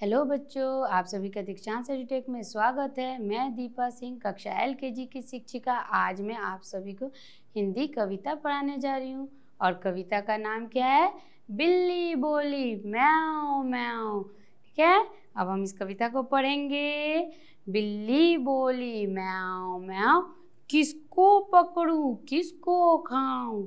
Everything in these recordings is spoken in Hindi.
हेलो बच्चों, आप सभी का दीक्षांत एजुटेक में स्वागत है। मैं दीपा सिंह, कक्षा LKG की शिक्षिका। आज मैं आप सभी को हिंदी कविता पढ़ाने जा रही हूँ और कविता का नाम क्या है? बिल्ली बोली म्याऊं म्याऊं। ठीक है, अब हम इस कविता को पढ़ेंगे। बिल्ली बोली म्याऊं म्याऊं, किसको पकड़ूं किसको खाऊं,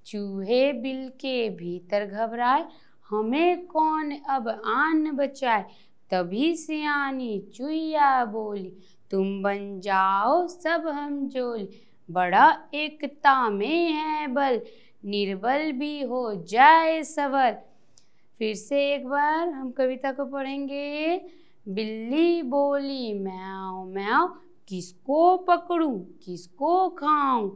चूहे बिल के भीतर घबराए, हमें कौन अब आन बचाए। तभी सियानी चुईया बोली, तुम बन जाओ सब हम जोली। बड़ा एकता में है बल, निर्बल भी हो जाए सबल। फिर से एक बार हम कविता को पढ़ेंगे। बिल्ली बोली म्याऊं म्याऊं, किसको पकड़ूं किसको खाऊं,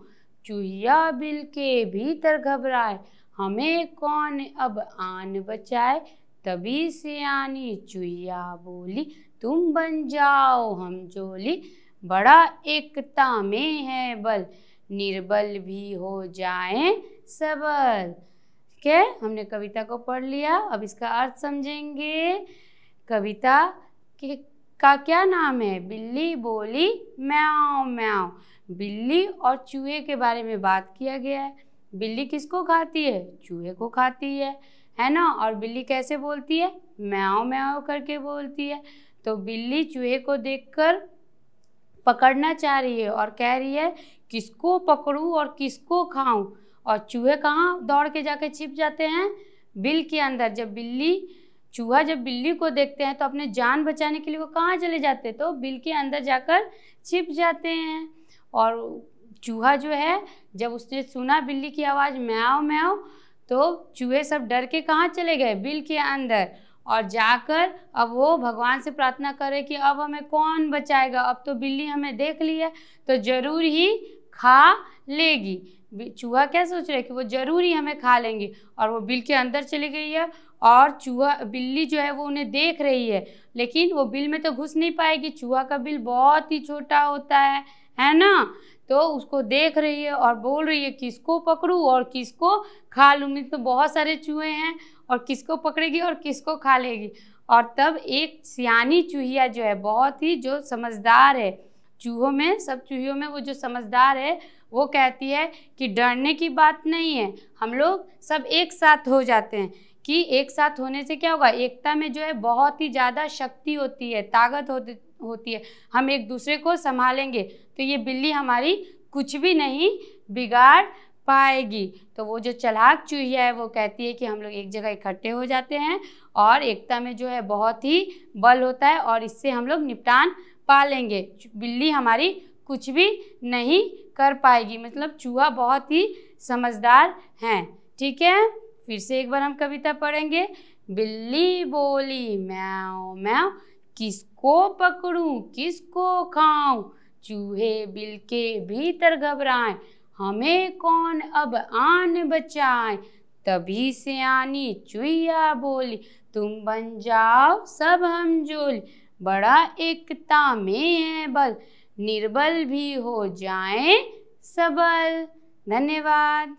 चूहिया बिल के भीतर घबराए, हमें कौन अब आन बचाए। तभी सियानी चुईया बोली, तुम बन जाओ हम जोली। बड़ा एकता में है बल, निर्बल भी हो जाए सबल। ठीक है, हमने कविता को पढ़ लिया। अब इसका अर्थ समझेंगे। कविता का क्या नाम है? बिल्ली बोली म्याऊं म्याऊं। बिल्ली और चूहे के बारे में बात किया गया है। बिल्ली किसको खाती है? चूहे को खाती है ना। और बिल्ली कैसे बोलती है? म्याऊं म्याऊं करके बोलती है। तो बिल्ली चूहे को देखकर पकड़ना चाह रही है और कह रही है किसको पकड़ूं और किसको खाऊं। और चूहे कहाँ दौड़ के जाके छिप जाते हैं? बिल के अंदर। चूहा जब बिल्ली को देखते हैं तो अपने जान बचाने के लिए वो कहाँ चले जाते हैं? तो बिल के अंदर जाकर छिप जाते हैं। और चूहा जो है, जब उसने सुना बिल्ली की आवाज़ म्याऊं म्याऊं, तो चूहे सब डर के कहाँ चले गए? बिल के अंदर। और जाकर अब वो भगवान से प्रार्थना करे कि अब हमें कौन बचाएगा, अब तो बिल्ली हमें देख ली है तो ज़रूर ही खा लेगी। चूहा क्या सोच रहा है कि वो ज़रूर ही हमें खा लेंगी। और वो बिल के अंदर चली गई है और बिल्ली जो है वो उन्हें देख रही है, लेकिन वो बिल में तो घुस नहीं पाएगी। चूहा का बिल बहुत ही छोटा होता है ना। तो उसको देख रही है और बोल रही है किसको पकड़ूं और किसको खा लूँगी। तो बहुत सारे चूहे हैं और किसको पकड़ेगी और किसको खा लेगी। और तब एक सियानी चूहिया जो है, बहुत ही जो समझदार है सब चूहियों में वो जो समझदार है, वो कहती है कि डरने की बात नहीं है, हम लोग सब एक साथ हो जाते हैं। कि एक साथ होने से क्या होगा? एकता में जो है बहुत ही ज़्यादा शक्ति होती है, ताकत होती है। हम एक दूसरे को संभालेंगे तो ये बिल्ली हमारी कुछ भी नहीं बिगाड़ पाएगी। तो वो जो चालाक चूहिया है वो कहती है कि हम लोग एक जगह इकट्ठे हो जाते हैं और एकता में जो है बहुत ही बल होता है और इससे हम लोग निपटान पा लेंगे। बिल्ली हमारी कुछ भी नहीं कर पाएगी। मतलब चूहा बहुत ही समझदार हैं। ठीक है, फिर से एक बार हम कविता पढ़ेंगे। बिल्ली बोली म्याऊं म्याऊं, किसको पकड़ूं किसको खाऊं, चूहे बिल के भीतर घबराएं, हमें कौन अब आन बचाए। तभी सियानी चुईया बोली, तुम बन जाओ सब हम जोली। बड़ा एकता में है बल, निर्बल भी हो जाए सबल। धन्यवाद।